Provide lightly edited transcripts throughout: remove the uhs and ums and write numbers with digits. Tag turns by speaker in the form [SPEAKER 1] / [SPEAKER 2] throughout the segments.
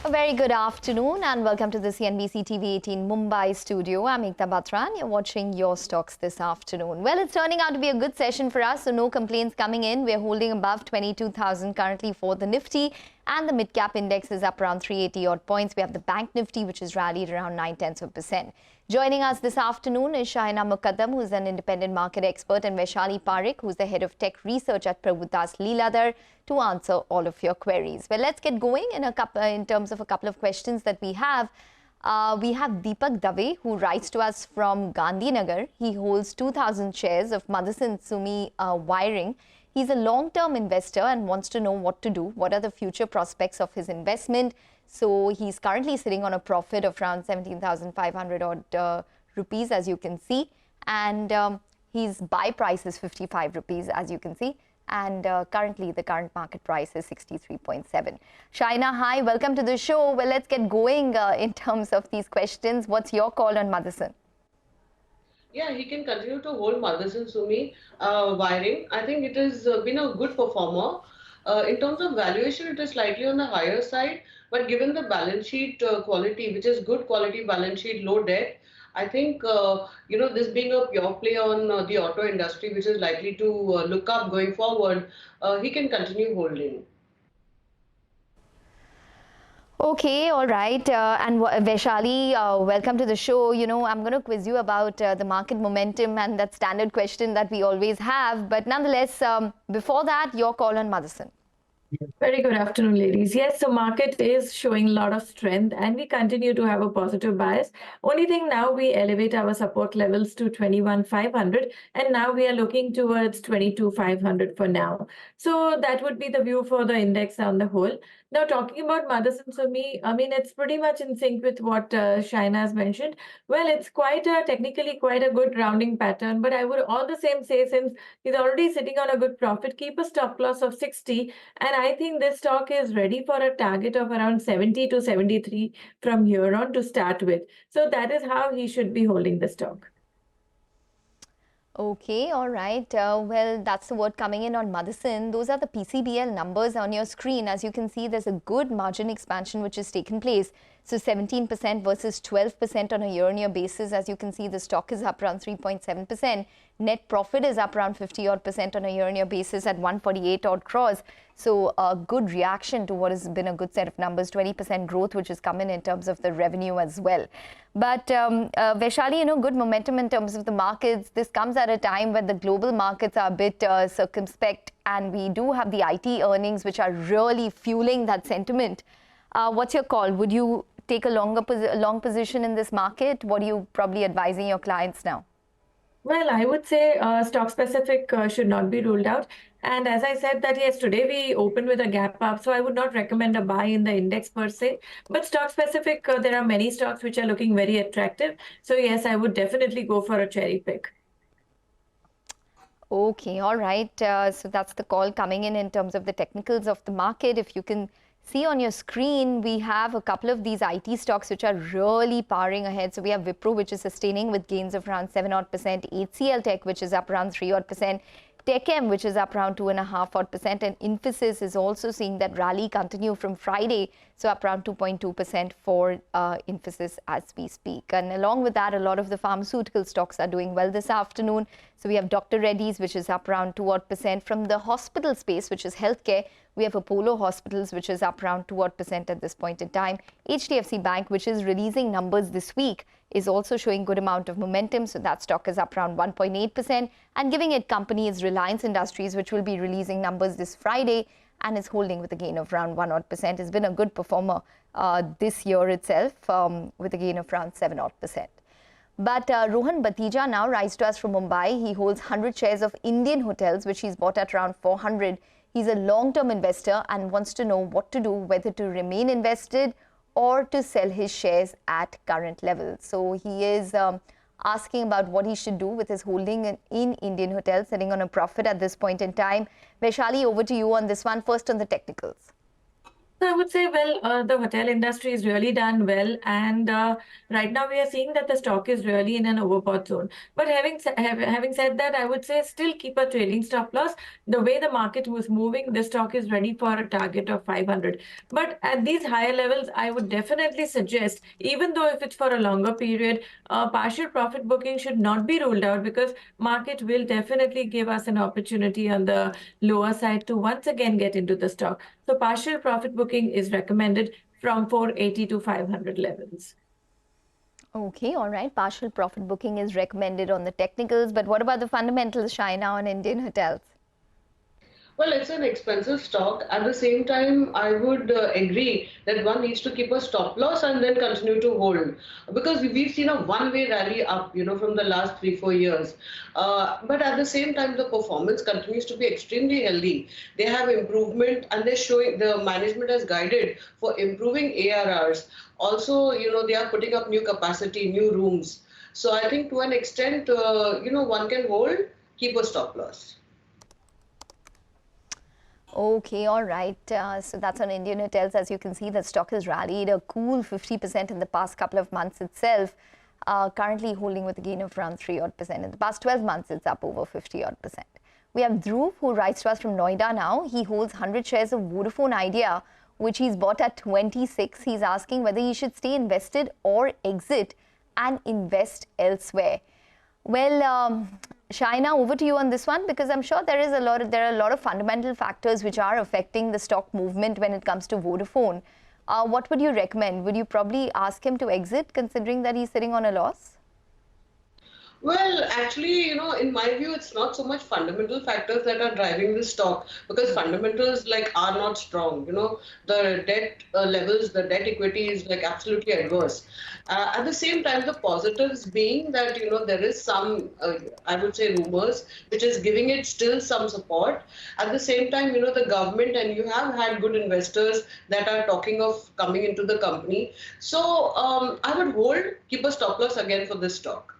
[SPEAKER 1] A very good afternoon and welcome to the CNBC-TV18 Mumbai studio. I'm Ekta Batra and you're watching your stocks this afternoon. Well, it's turning out to be a good session for us, so no complaints coming in. We're holding above 22,000 currently for the Nifty, and the mid-cap index is up around 380 odd points. We have the Bank Nifty, which has rallied around 0.9%. Joining us this afternoon is Shahina Mukadam, who's an independent market expert, and Vaishali Parekh, who's the head of tech research at Prabhudas Lilladher, to answer all of your queries. Well, let's get going in terms of a couple of questions that we have. We have Deepak Dave, who writes to us from Gandhinagar. He holds 2,000 shares of Motherson Sumi Wiring. He's a long-term investor and wants to know what to do. What are the future prospects of his investment? So he's currently sitting on a profit of around 17,500 odd rupees, as you can see. And his buy price is 55 rupees, as you can see. And currently, the current market price is 63.7. Shahina, hi, welcome to the show. Well, let's get going in terms of these questions. What's your call on Motherson?
[SPEAKER 2] Yeah, he can continue to hold Motherson Sumi wiring. I think it has been a good performer. In terms of valuation, it is slightly on the higher side, but given the balance sheet quality, which is good quality balance sheet, low debt, I think this being a pure play on the auto industry, which is likely to look up going forward, he can continue holding.
[SPEAKER 1] Okay, all right. And Vaishali, welcome to the show. You know, I'm going to quiz you about the market momentum and that standard question that we always have. But nonetheless, before that, your call on Motherson.
[SPEAKER 3] Very good afternoon, ladies. Yes, the market is showing a lot of strength and we continue to have a positive bias. Only thing now we elevate our support levels to 21,500 and now we are looking towards 22,500 for now. So that would be the view for the index on the whole. Now, talking about Motherson Sumi, I mean, it's pretty much in sync with what Shahina has mentioned. Well, it's technically quite a good rounding pattern, but I would all the same say, since he's already sitting on a good profit, keep a stop loss of 60. And I think this stock is ready for a target of around 70 to 73 from here on to start with. So that is how he should be holding the stock.
[SPEAKER 1] Okay, all right. Well, that's the word coming in on Motherson. Those are the PCBL numbers on your screen. As you can see, there's a good margin expansion which has taken place. So 17% versus 12% on a year-on-year basis. As you can see, the stock is up around 3.7%. Net profit is up around 50 odd percent on a year-on-year basis at 148 odd crores. So a good reaction to what has been a good set of numbers, 20% growth, which has come in terms of the revenue as well. But Vaishali, you know, good momentum in terms of the markets. This comes at a time when the global markets are a bit circumspect, and we do have the IT earnings, which are really fueling that sentiment. What's your call? Would you take a long position in this market? What are you probably advising your clients now?
[SPEAKER 3] Well, I would say stock specific should not be ruled out. And as I said that, yes, today we opened with a gap up. So I would not recommend a buy in the index per se. But stock specific, there are many stocks which are looking very attractive. So yes, I would definitely go for a cherry pick.
[SPEAKER 1] Okay, all right. So that's the call coming in terms of the technicals of the market. If you can see on your screen, we have a couple of these IT stocks which are really powering ahead. So we have Wipro, which is sustaining with gains of around 7 odd percent, HCL Tech, which is up around 3 odd percent, TechM, which is up around 2.5 odd percent, and Infosys is also seeing that rally continue from Friday, so up around 2.2% for Infosys as we speak. And along with that, a lot of the pharmaceutical stocks are doing well this afternoon. So we have Dr. Reddy's, which is up around 2 odd percent. From the hospital space, which is healthcare, we have Apollo Hospitals, which is up around 2 odd percent at this point in time. HDFC Bank, which is releasing numbers this week, is also showing good amount of momentum. So that stock is up around 1.8%. And giving it company is Reliance Industries, which will be releasing numbers this Friday and is holding with a gain of around 1 odd percent. It's been a good performer this year itself with a gain of around 7 odd percent. But Rohan Batija now writes to us from Mumbai. He holds 100 shares of Indian Hotels, which he's bought at around 400. He's a long-term investor and wants to know what to do, whether to remain invested or to sell his shares at current levels. So he is asking about what he should do with his holding in Indian Hotels, sitting on a profit at this point in time. Vaishali, over to you on this one. First on the technicals.
[SPEAKER 3] So I would say, well, the hotel industry has really done well, and right now we are seeing that the stock is really in an overbought zone. But having said that, I would say still keep a trailing stop loss. The way the market was moving, the stock is ready for a target of 500. But at these higher levels, I would definitely suggest, even though if it's for a longer period, partial profit booking should not be ruled out, because market will definitely give us an opportunity on the lower side to once again get into the stock. So partial profit booking is recommended from 480 to 500 levels.
[SPEAKER 1] Okay, all right. Partial profit booking is recommended on the technicals, but what about the fundamentals, Shahina, on Indian hotels?
[SPEAKER 2] Well, it's an expensive stock. At the same time, I would agree that one needs to keep a stop loss and then continue to hold, because we've seen a one-way rally up, from the last 3, 4 years. But at the same time, the performance continues to be extremely healthy. They have improvement, and they're showing, the management has guided for improving ARRs. Also, they are putting up new capacity, new rooms. So I think to an extent, one can hold, keep a stop loss.
[SPEAKER 1] Okay, all right. So that's on Indian hotels. As you can see, the stock has rallied a cool 50% in the past couple of months itself. Currently holding with a gain of around 3% odd. In the past 12 months, it's up over 50% odd. We have Dhruv, who writes to us from Noida now. He holds 100 shares of Vodafone Idea, which he's bought at 26. He's asking whether he should stay invested or exit and invest elsewhere. Well, Shahina, over to you on this one, because I'm sure there are a lot of fundamental factors which are affecting the stock movement when it comes to Vodafone. What would you recommend? Would you probably ask him to exit, considering that he's sitting on a loss?
[SPEAKER 2] Well, actually, in my view, it's not so much fundamental factors that are driving this stock, because fundamentals are not strong. The debt levels, the debt equity is absolutely adverse. At the same time, the positives being that there is some, I would say, rumors which is giving it still some support. At the same time, the government, and you have had good investors that are talking of coming into the company. So I would hold, keep a stop loss again for this stock.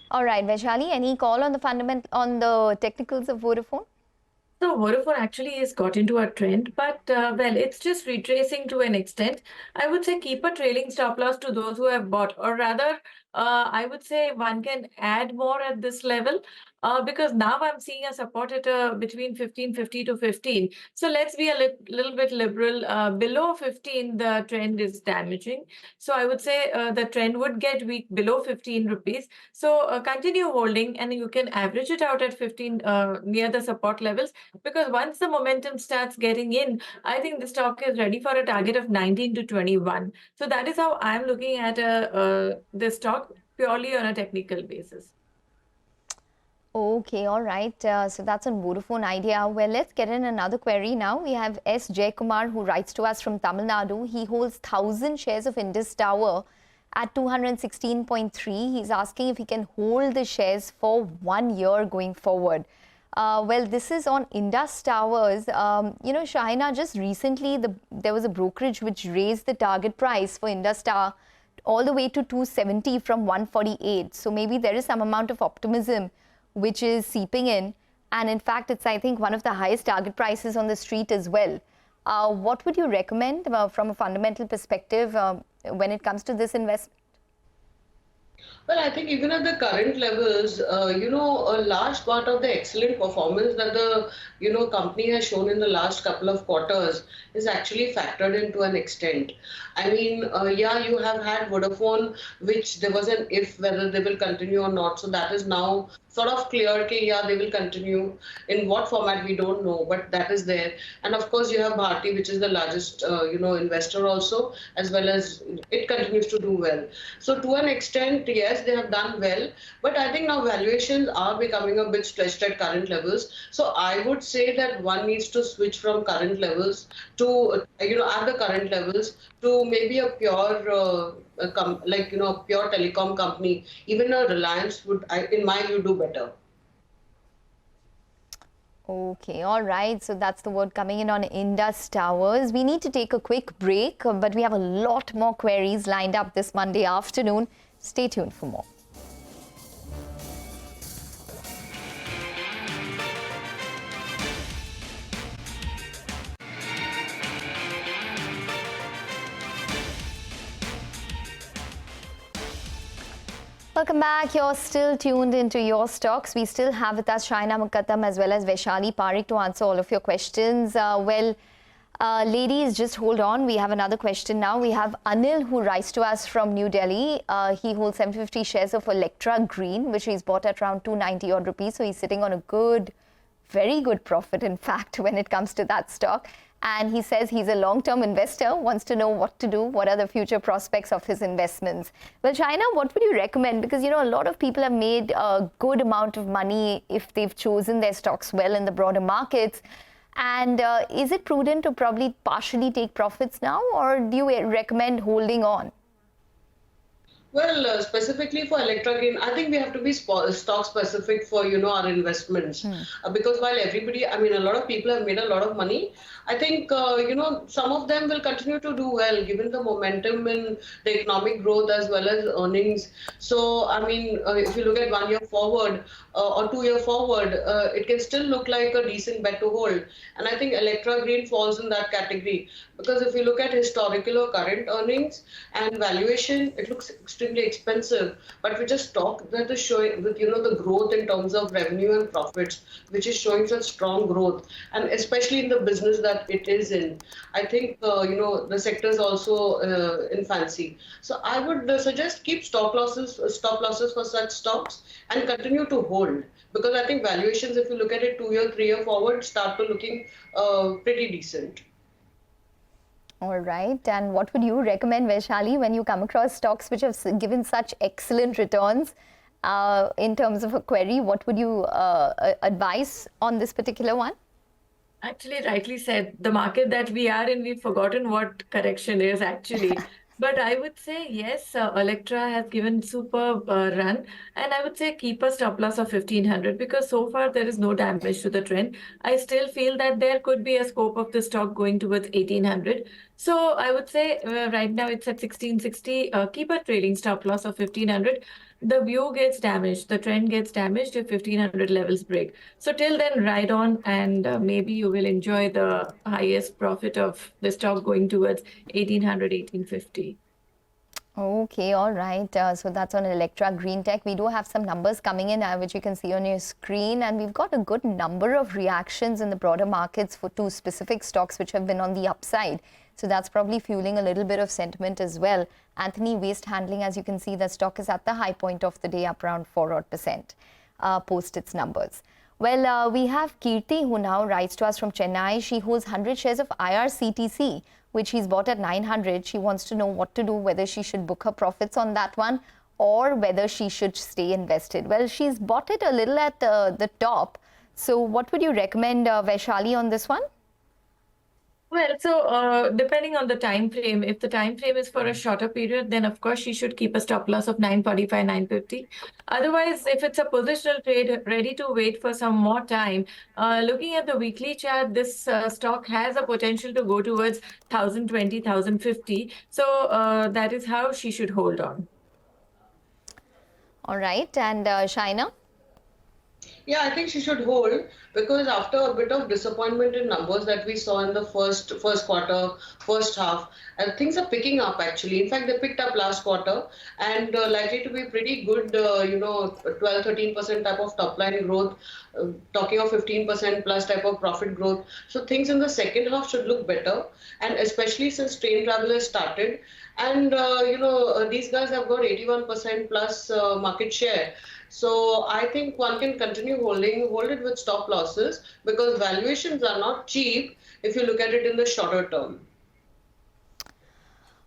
[SPEAKER 1] All right, Vaishali, any call on the technicals of Vodafone?
[SPEAKER 3] So Vodafone actually has got into a trend, but well, it's just retracing to an extent. I would say keep a trailing stop loss to those who have bought, or rather, I would say one can add more at this level, because now I'm seeing a support at between 1550 to 15. So let's be a little bit liberal. Below 15, the trend is damaging. So I would say the trend would get weak below 15 rupees. So continue holding, and you can average it out at 15 near the support levels, because once the momentum starts getting in, I think the stock is ready for a target of 19 to 21. So that is how I'm looking at this stock purely on a technical basis.
[SPEAKER 1] Okay, all right. So that's on Vodafone Idea. Well, let's get in another query now. We have S. Jaykumar, who writes to us from Tamil Nadu. He holds 1,000 shares of Indus Tower at 216.3. He's asking if he can hold the shares for 1 year going forward. Well, this is on Indus Towers. Shahina, just recently there was a brokerage which raised the target price for Indus Tower all the way to 270 from 148. So maybe there is some amount of optimism which is seeping in. And in fact, it's, I think, one of the highest target prices on the street as well. What would you recommend from a fundamental perspective when it comes to this investment?
[SPEAKER 2] Well, I think even at the current levels, a large part of the excellent performance that the, company has shown in the last couple of quarters is actually factored into an extent. I mean, yeah, you have had Vodafone, which there was an if whether they will continue or not. So that is now sort of clear, okay, yeah, they will continue. In what format, we don't know, but that is there. And of course, you have Bharti, which is the largest, investor also, as well as it continues to do well. So to an extent, yes, they have done well, but I think now valuations are becoming a bit stretched at current levels. So I would say that one needs to switch from current levels to, at the current levels, to maybe a pure pure telecom company. Even a Reliance would, in my view, do better.
[SPEAKER 1] Okay, all right. So that's the word coming in on Indus Towers. We need to take a quick break, but we have a lot more queries lined up this Monday afternoon. Stay tuned for more. Welcome back. You're still tuned into Your Stocks. We still have with us Shahina Mukadam as well as Vaishali Parekh to answer all of your questions. Ladies, just hold on. We have another question now. We have Anil who writes to us from New Delhi. He holds 750 shares of Electra Green, which he's bought at around 290 odd rupees. So he's sitting on a good, very good profit, in fact, when it comes to that stock. And he says he's a long-term investor, wants to know what to do, what are the future prospects of his investments. Well, Shahina, what would you recommend? Because, you know, a lot of people have made a good amount of money if they've chosen their stocks well in the broader markets. And is it prudent to probably partially take profits now, or do you recommend holding on?
[SPEAKER 2] Well, specifically for Electra Green, I think we have to be stock specific for, our investments. Because while everybody, a lot of people have made a lot of money, I think, some of them will continue to do well given the momentum in the economic growth as well as earnings. So, if you look at 1 year forward or 2 year forward, it can still look like a decent bet to hold. And I think Electra Green falls in that category. Because if you look at historical or current earnings and valuation, it looks extremely expensive. But with a stock that is showing with the growth in terms of revenue and profits, which is showing such strong growth, and especially in the business that it is in, I think the sector is also in fancy. So I would suggest keep stop losses for such stocks and continue to hold. Because I think valuations, if you look at it 2 year, 3 year forward, start to looking pretty decent.
[SPEAKER 1] All right. And what would you recommend, Vaishali, when you come across stocks which have given such excellent returns in terms of a query? What would you advise on this particular one?
[SPEAKER 3] Actually, rightly said. The market that we are in, we've forgotten what correction is actually. But I would say, yes, Electra has given superb run. And I would say keep a stop loss of 1500 because so far there is no damage to the trend. I still feel that there could be a scope of the stock going towards 1800. So I would say right now it's at 1660. Keep a trailing stop loss of 1500. The view gets damaged, the trend gets damaged if 1500 levels break. So till then, ride on and maybe you will enjoy the highest profit of the stock going towards 1800, 1850.
[SPEAKER 1] Okay, all right. So that's on Electra Green Tech. We do have some numbers coming in, which you can see on your screen. And we've got a good number of reactions in the broader markets for two specific stocks which have been on the upside. So that's probably fueling a little bit of sentiment as well. Anthony Waste Handling, as you can see, the stock is at the high point of the day, up around 4% post its numbers. Well, we have Kirti, who now writes to us from Chennai. She holds 100 shares of IRCTC, which he's bought at 900. She wants to know what to do, whether she should book her profits on that one or whether she should stay invested. Well, she's bought it a little at the top. So what would you recommend, Vaishali, on this one?
[SPEAKER 3] Well, so depending on the time frame, if the time frame is for a shorter period, then of course she should keep a stop loss of 945, 950. Otherwise, if it's a positional trade ready to wait for some more time, looking at the weekly chart, this stock has a potential to go towards 1020, 1050. So that is how she should hold on.
[SPEAKER 1] All right. And Shahina?
[SPEAKER 2] Yeah, I think she should hold because after a bit of disappointment in numbers that we saw in the first quarter, first half, things are picking up actually. In fact, they picked up last quarter and likely to be pretty good, 12-13% type of top line growth, talking of 15% plus type of profit growth. So things in the second half should look better, and especially since train travel has started. And, these guys have got 81% plus market share. So I think one can continue hold it with stop losses because valuations are not cheap if you look at it in the shorter term.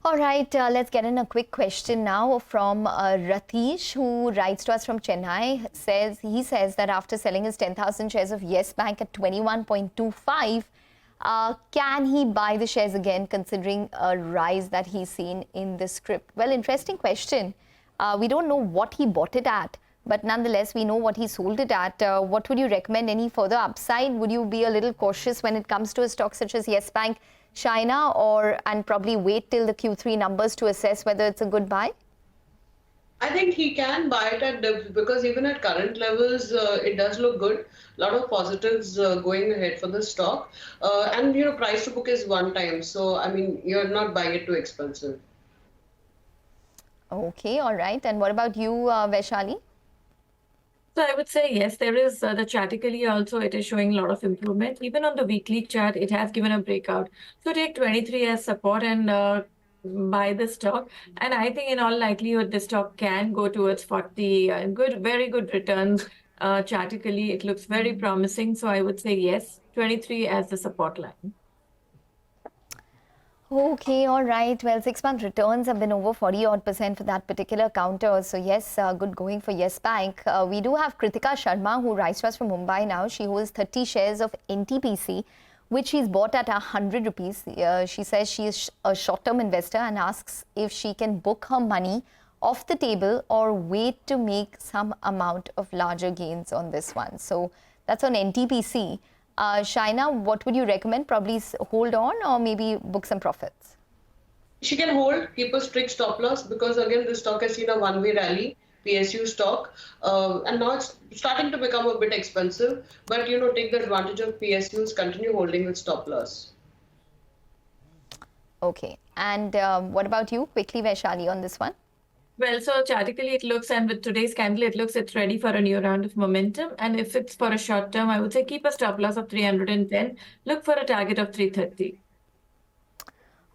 [SPEAKER 1] All right, let's get in a quick question now from Ratish, who writes to us from Chennai. He says that after selling his 10,000 shares of Yes Bank at 21.25, can he buy the shares again considering a rise that he's seen in the script? Well, interesting question. We don't know what he bought it at, but nonetheless, we know what he sold it at. What would you recommend? Any further upside? Would you be a little cautious when it comes to a stock such as Yes Bank, Shahina, and probably wait till the Q3 numbers to assess whether it's a good buy?
[SPEAKER 2] I think he can buy it at dips because even at current levels, it does look good. A lot of positives going ahead for the stock. And, price to book is 1 time. So, you're not buying it too expensive.
[SPEAKER 1] Okay, all right. And what about you, Vaishali?
[SPEAKER 3] So I would say yes, there is the chartically also it is showing a lot of improvement. Even on the weekly chart, it has given a breakout. So take 23 as support and buy the stock. And I think in all likelihood, the stock can go towards 40. Very good returns. Chartically, it looks very promising. So I would say yes, 23 as the support line.
[SPEAKER 1] Okay, all right. Well, 6-month returns have been over 40 odd % for that particular counter. So yes, good going for Yes Bank. We do have Kritika Sharma, who writes to us from Mumbai now. She holds 30 shares of NTPC, which she's bought at 100 rupees. She says she is a short-term investor and asks if she can book her money off the table or wait to make some amount of larger gains on this one. So that's on NTPC. Shahina, what would you recommend? Probably hold on or maybe book some profits?
[SPEAKER 2] She can hold, keep a strict stop loss because again, this stock has seen a one-way rally, PSU stock, and now it's starting to become a bit expensive. But take the advantage of PSUs, continue holding with stop loss.
[SPEAKER 1] Okay. And what about you? Quickly, Vaishali, on this one.
[SPEAKER 3] Well, so chartically it looks, and with today's candle, it looks it's ready for a new round of momentum. And if it's for a short term, I would say keep a stop loss of 310. Look for a target of 330.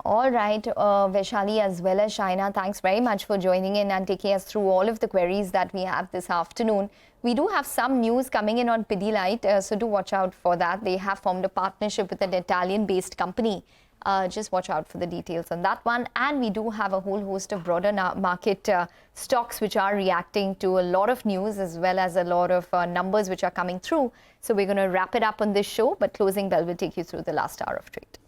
[SPEAKER 1] All right, Vaishali as well as Shahina, thanks very much for joining in and taking us through all of the queries that we have this afternoon. We do have some news coming in on Pidilite, so do watch out for that. They have formed a partnership with an Italian-based company. Just watch out for the details on that one. And we do have a whole host of broader market stocks which are reacting to a lot of news as well as a lot of numbers which are coming through. So we're going to wrap it up on this show, but closing bell will take you through the last hour of trade.